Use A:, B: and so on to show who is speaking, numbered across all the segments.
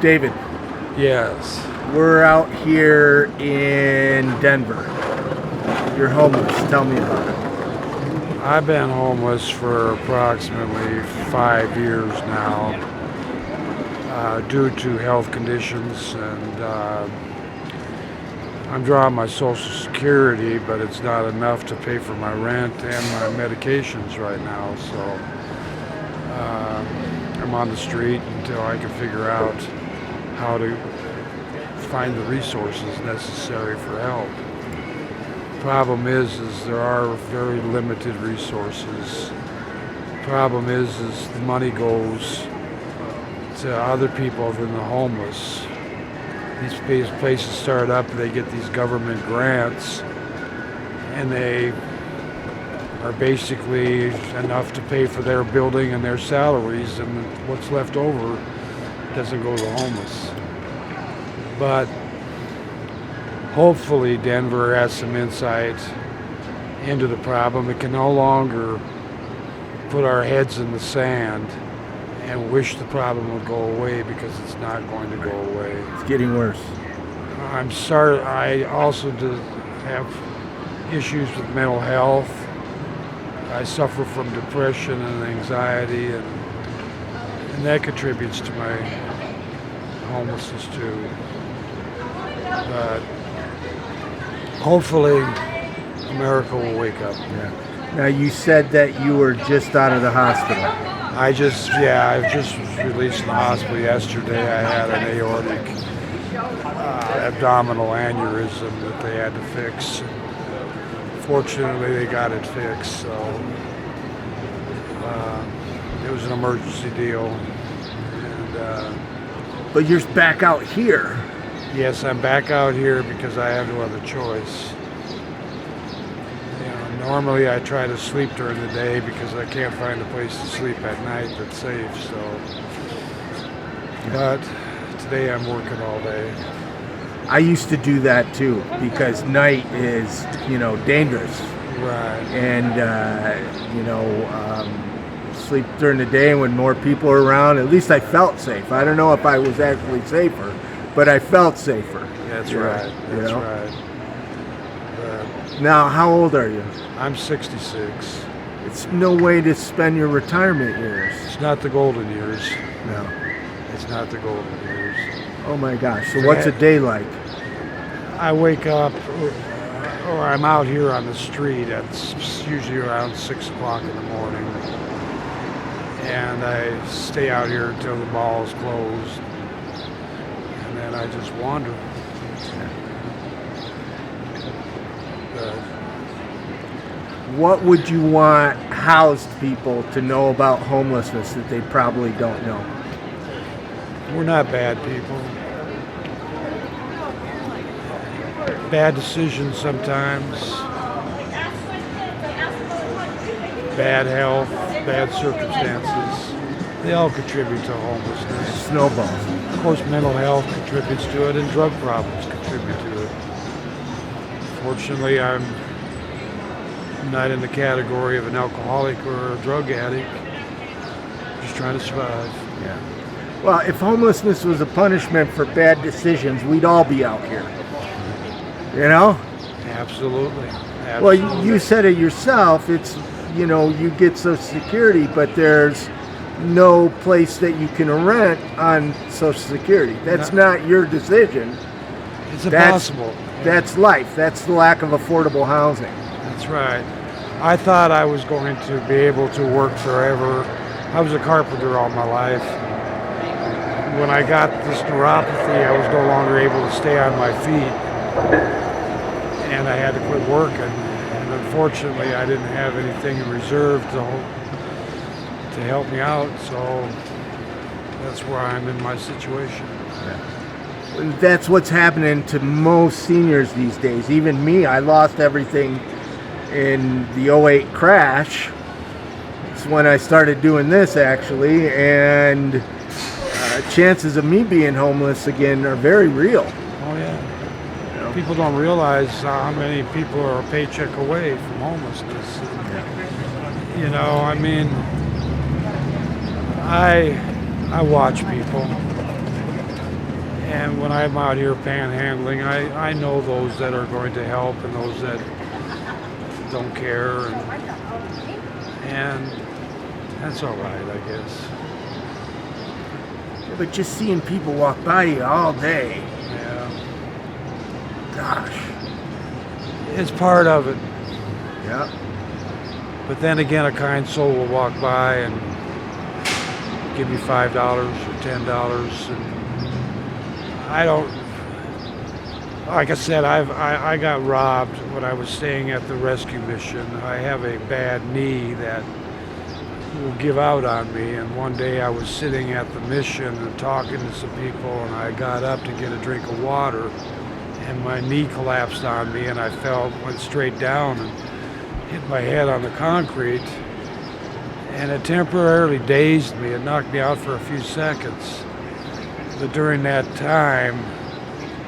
A: David,
B: Yes.
A: we're out here in Denver. You're homeless. Tell me about it.
B: I've been homeless for approximately 5 years now due to health conditions, and I'm drawing my Social Security, but it's not enough to pay for my rent and my medications right now, so I'm on the street until I can figure out how to find the resources necessary for help. Problem is there are very limited resources. Problem is the money goes to other people than the homeless. These places start up, they get these government grants, and they are basically enough to pay for their building and their salaries, and what's left over doesn't go to the homeless. But hopefully Denver has some insight into the problem. It can no longer put our heads in the sand and wish the problem would go away, because it's not going to go away.
A: It's getting worse.
B: I'm sorry. I also have issues with mental health. I suffer from depression and anxiety, and that contributes to my homelessness too. But hopefully America will wake up.
A: Yeah. Now, you said that you were just out of the hospital.
B: I just was released from the hospital yesterday. I had an aortic abdominal aneurysm that they had to fix. Fortunately, they got it fixed, so it was an emergency deal. And
A: But you're back out here.
B: yes, I'm back out here because I have no other choice. Normally I try to sleep during the day because I can't find a place to sleep at night that's safe, so. But today I'm working all day.
A: I used to do that too, because night is, dangerous.
B: Right.
A: And, sleep during the day, and when more people are around, at least I felt safe. I don't know if I was actually safer, but I felt safer.
B: That's right. That's right.
A: Now, how old are you?
B: I'm 66.
A: It's no way to spend your retirement years.
B: It's not the golden years.
A: No.
B: It's not the golden years.
A: Oh my gosh. So what's a day like?
B: I wake up, or I'm out here on the street at usually around 6 o'clock in the morning. And I stay out here until the mall's closed. And then I just wander.
A: What would you want housed people to know about homelessness that they probably don't know?
B: We're not bad people. Bad decisions sometimes. Bad health, bad circumstances. They all contribute to homelessness.
A: Snowballs.
B: Of course, mental health contributes to it, and drug problems contribute to it. Fortunately, I'm not in the category of an alcoholic or a drug addict. Just trying to survive.
A: Yeah. Well, if homelessness was a punishment for bad decisions, we'd all be out here.
B: Absolutely.
A: Well, you said it yourself. It's, you get Social Security, but there's no place that you can rent on Social Security. That's not your decision.
B: It's impossible.
A: That's life. That's the lack of affordable housing.
B: That's right. I thought I was going to be able to work forever. I was a carpenter all my life. When I got this neuropathy, I was no longer able to stay on my feet, and I had to quit working. And unfortunately, I didn't have anything in reserve to help me out, so that's where I'm in my situation.
A: That's what's happening to most seniors these days. Even me, I lost everything in the '08 crash. It's when I started doing this, actually, and chances of me being homeless again are very real.
B: Oh yeah. People don't realize how many people are a paycheck away from homelessness. I watch people. And when I'm out here panhandling, I know those that are going to help and those that don't care, and that's all right, I guess.
A: Yeah, but just seeing people walk by you all day,
B: Yeah,
A: gosh.
B: it's part of it.
A: Yeah.
B: But then again, a kind soul will walk by and give me $5 or $10, and I don't. Like I said, I got robbed when I was staying at the rescue mission. I have a bad knee that will give out on me, and one day I was sitting at the mission and talking to some people, and I got up to get a drink of water, and my knee collapsed on me, and I went straight down and hit my head on the concrete, and it temporarily dazed me. It knocked me out for a few seconds. But during that time,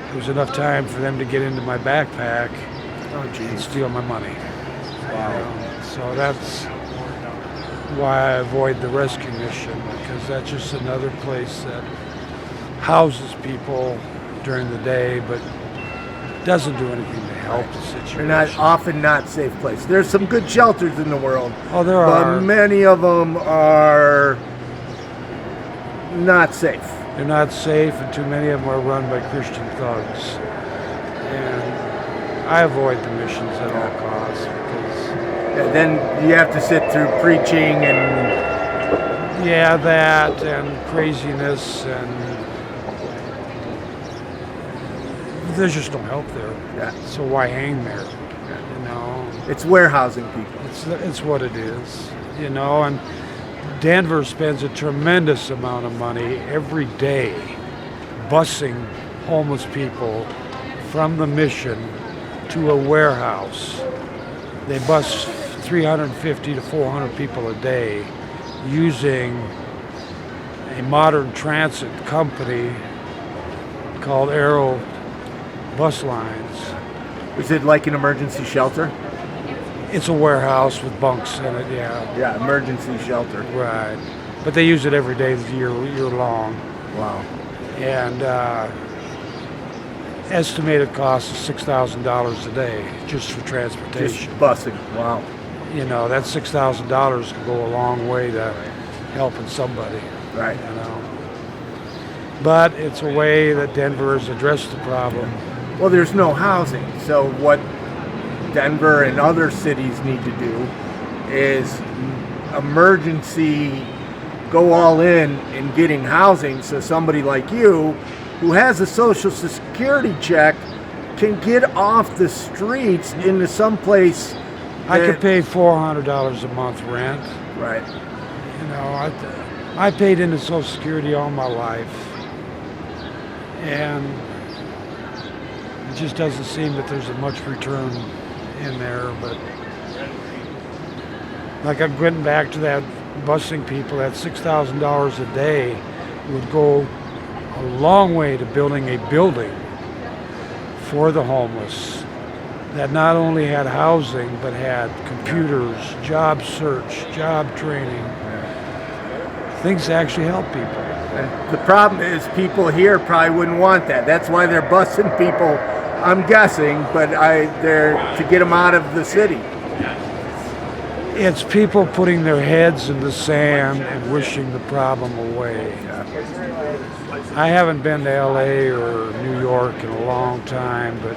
B: there was enough time for them to get into my backpack and steal my money.
A: Wow.
B: So that's why I avoid the rescue mission, because that's just another place that houses people during the day, but doesn't do anything to help the situation.
A: They're often not safe places. There's some good shelters in the world.
B: Oh, there
A: but
B: are.
A: Many of them are not safe.
B: They're not safe, and too many of them are run by Christian thugs. And I avoid the missions at all costs, because
A: And then you have to sit through preaching and
B: that and craziness, and there's just no help there.
A: Yeah.
B: So why hang there? You know,
A: it's warehousing people.
B: it's what it is. You know, and Denver spends a tremendous amount of money every day busing homeless people from the mission to a warehouse. They bus 350 to 400 people a day using a modern transit company called Aero Bus Lines.
A: Is it like an emergency shelter?
B: It's a warehouse with bunks in it, yeah.
A: Yeah, emergency shelter.
B: Right. But they use it every day year long.
A: Wow.
B: And estimated cost is $6,000 a day just for
A: Just
B: transportation.
A: busing. Wow.
B: You know, that $6,000 can go a long way to helping somebody.
A: Right.
B: You know. But it's a way that Denver has addressed the problem.
A: Well, there's no housing. So what Denver and other cities need to do is emergency go all in getting housing, so somebody like you who has a social security check can get off the streets into some place.
B: I could pay $400 a month rent.
A: Right.
B: You know, I paid into Social Security all my life, and it just doesn't seem that there's much return in there. But like I'm getting back to that busing people, that $6,000 a day would go a long way to building a building for the homeless that not only had housing but had computers, job search, job training, things to actually help people.
A: And the problem is people here probably wouldn't want that. That's why they're busing people, I'm guessing, but they're to get them out of the city.
B: It's people putting their heads in the sand and wishing the problem away. I haven't been to LA or New York in a long time, but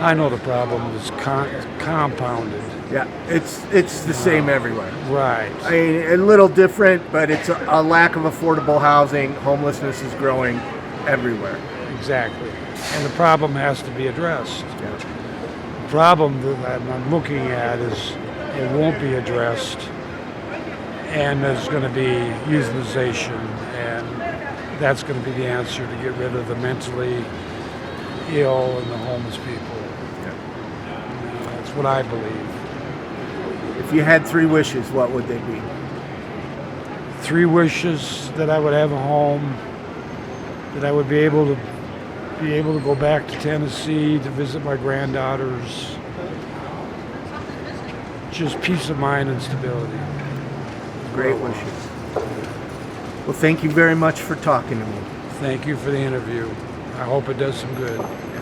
B: I know the problem is compounded.
A: Yeah, it's the same everywhere.
B: Right.
A: I mean, a little different, but it's a lack of affordable housing. Homelessness is growing everywhere.
B: Exactly. And the problem has to be addressed.
A: Yeah.
B: The problem that I'm looking at is it won't be addressed, and there's going to be euthanization, and that's going to be the answer to get rid of the mentally ill and the homeless people.
A: Yeah.
B: That's what I believe.
A: If you had 3 wishes, what would they be?
B: 3 wishes: that I would have a home, that I would be able to go back to Tennessee to visit my granddaughters. Just peace of mind and stability.
A: Great wishes. Well, thank you very much for talking to me.
B: Thank you for the interview. I hope it does some good.